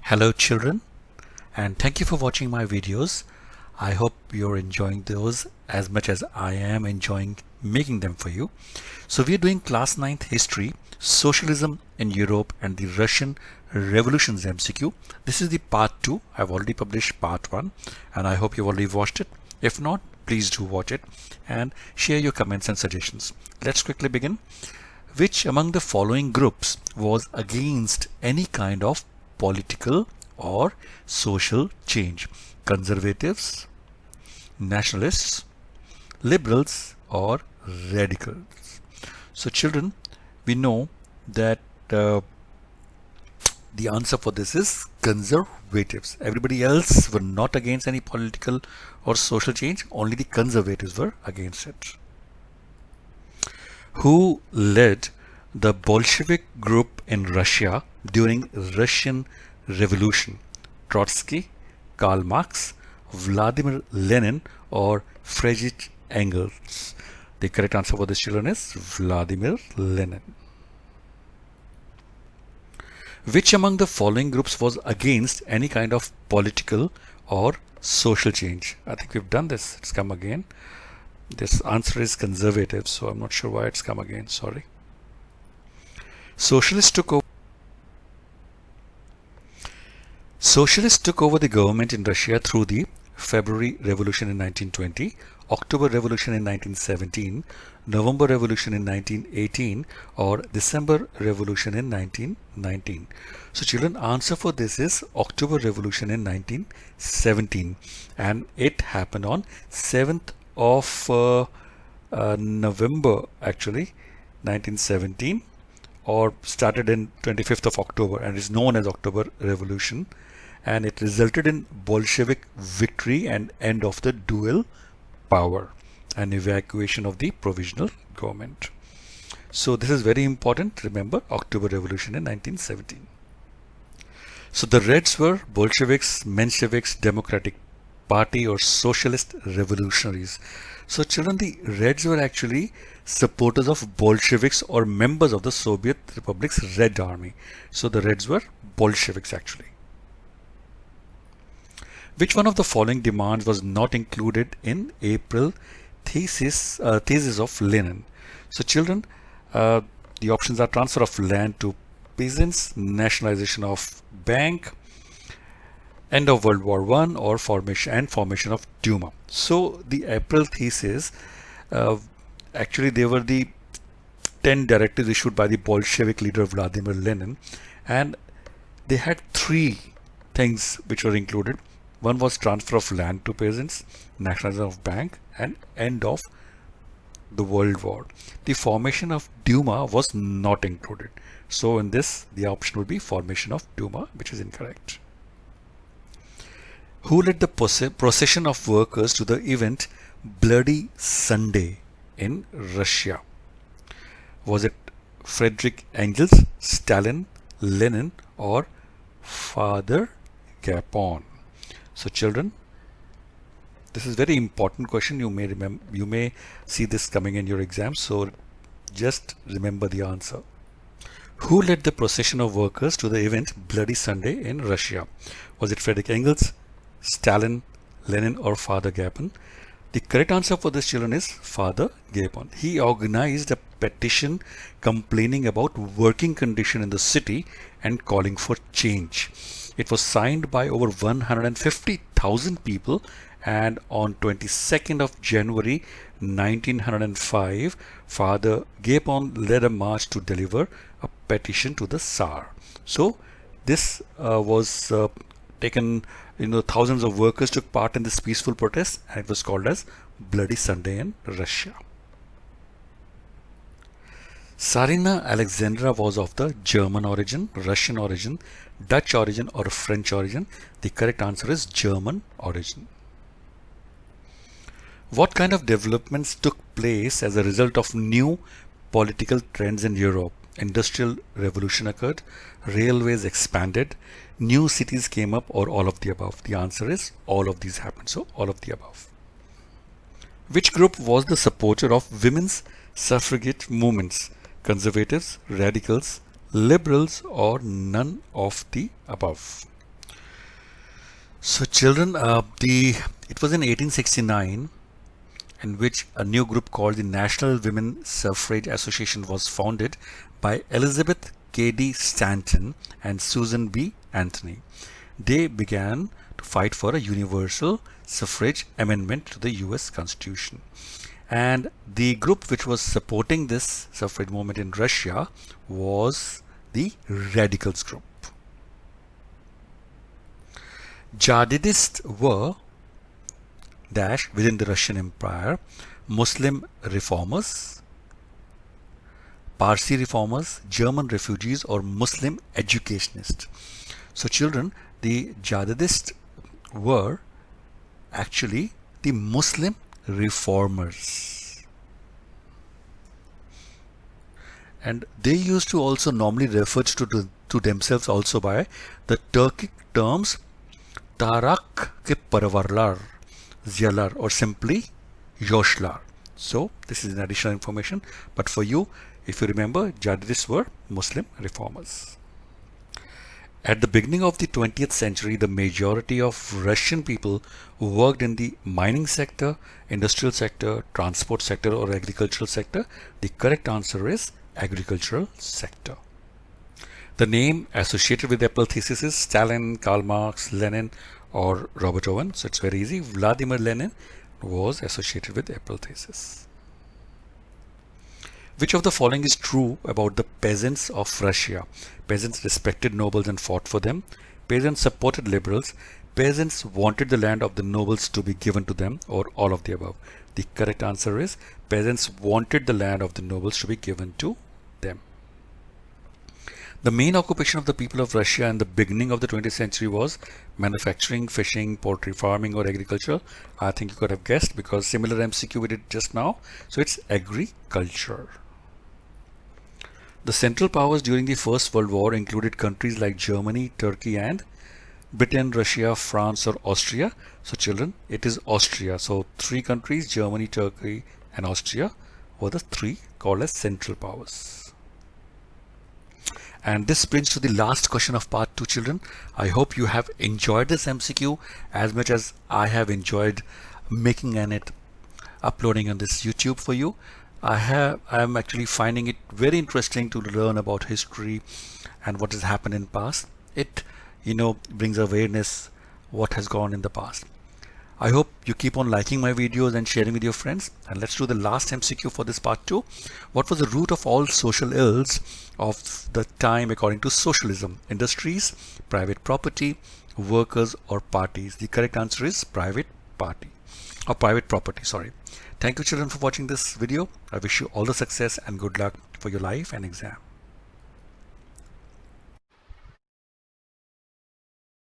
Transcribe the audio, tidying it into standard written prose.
Hello children, and thank you for watching my videos. I hope you're enjoying those as much as I am enjoying making them for you. So we're doing class 9th history, socialism in Europe and the Russian revolutions MCQ. This is the part 2. I've already published part 1 and I hope you've already watched it. If not, please do watch it and share your comments and suggestions. Let's quickly begin. Which among the following groups was against any kind of political or social change? Conservatives, nationalists, liberals, or radicals? So children, we know that the answer for this is conservatives. Everybody else were not against any political or social change, only the conservatives were against it. Who led the Bolshevik group in Russia during Russian Revolution? Trotsky, Karl Marx, Vladimir Lenin, or Friedrich Engels? The correct answer for this children is Vladimir Lenin. Which among the following groups was against any kind of political or social change? I think we've done this. It's come again. This answer is conservative, so I'm not sure why it's come again. Sorry. Socialists took over the government in Russia through the February Revolution in 1920, October Revolution in 1917, November Revolution in 1918, or December Revolution in 1919. So children, answer for this is October Revolution in 1917, and it happened on 7th of November actually 1917, or started in 25th of October and is known as October Revolution, and it resulted in Bolshevik victory and end of the dual power and evacuation of the provisional government. So this is very important. Remember, October Revolution in 1917. So the Reds were Bolsheviks, Mensheviks, Democratic Party, or Socialist Revolutionaries. So children, the Reds were actually supporters of Bolsheviks or members of the Soviet Republic's Red Army. So the Reds were Bolsheviks actually. Which one of the following demands was not included in April thesis of Lenin? So children, the options are transfer of land to peasants, nationalization of bank, end of World War I, or formation of Duma. So the April thesis, actually they were the 10 directives issued by the Bolshevik leader Vladimir Lenin, and they had 3 things which were included. One was transfer of land to peasants, nationalization of bank, and end of the World War. The formation of Duma was not included. So in this, the option would be formation of Duma, which is incorrect. Who led the procession of workers to the event Bloody Sunday in Russia? Was it Friedrich Engels, Stalin, Lenin, or Father Gapon? So children, this is very important question. You may see this coming in your exam, so just remember the answer. Who led the procession of workers to the event Bloody Sunday in Russia? Was it Friedrich Engels, Stalin, Lenin, or Father Gapon? The correct answer for this children is Father Gapon. He organized a petition complaining about working condition in the city and calling for change. It was signed by over 150,000 people, and on 22nd of January 1905, Father Gapon led a march to deliver a petition to the Tsar. So this was taken, thousands of workers took part in this peaceful protest, and it was called as Bloody Sunday in Russia. Tsarina Alexandra was of the German origin, Russian origin, Dutch origin, or French origin. The correct answer is German origin. What kind of developments took place as a result of new political trends in Europe? Industrial revolution occurred, railways expanded, new cities came up, or all of the above? The answer is all of these happened. So all of the above. Which group was the supporter of women's suffragette movements? Conservatives, radicals, liberals, or none of the above? So children, it was in 1869 in which a new group called the National Women Suffrage Association was founded by Elizabeth Cady Stanton and Susan B. Anthony. They began to fight for a universal suffrage amendment to the US Constitution. And the group which was supporting this suffrage movement in Russia was the Radicals group. Jihadists were dash within the Russian Empire, Muslim reformers, Parsi reformers, German refugees, or Muslim educationists. So children, the jihadists were actually the Muslim reformers. And they used to also normally refer to themselves also by the Turkic terms Tarak ke Parvarlar, Ziyalar, or simply Yoshlar. So this is an additional information, but for you, if you remember, jihadists were Muslim reformers. At the beginning of the 20th century, the majority of Russian people worked in the mining sector, industrial sector, transport sector, or agricultural sector. The correct answer is agricultural sector. The name associated with the Apple thesis is Stalin, Karl Marx, Lenin, or Robert Owen. So it's very easy. Vladimir Lenin was associated with the Apple thesis. Which of the following is true about the peasants of Russia? Peasants respected nobles and fought for them. Peasants supported liberals. Peasants wanted the land of the nobles to be given to them, or all of the above. The correct answer is peasants wanted the land of the nobles to be given to them. The main occupation of the people of Russia in the beginning of the 20th century was manufacturing, fishing, poultry farming, or agriculture. I think you could have guessed because similar MCQ we did just now. So it's agriculture. The Central Powers during the First World War included countries like Germany, Turkey, and Britain, Russia, France, or Austria. So children, it is Austria. So three countries, Germany, Turkey, and Austria, were the three called as Central Powers. And this brings to the last question of part 2, children. I hope you have enjoyed this MCQ as much as I have enjoyed making and uploading on this YouTube for you. I am actually finding it very interesting to learn about history and what has happened in past. It brings awareness what has gone in the past. I hope you keep on liking my videos and sharing with your friends. And let's do the last MCQ for this part 2. What was the root of all social ills of the time according to socialism? Industries, private property, workers, or parties? The correct answer is private property. Sorry. Thank you children for watching this video. I wish you all the success and good luck for your life and exam.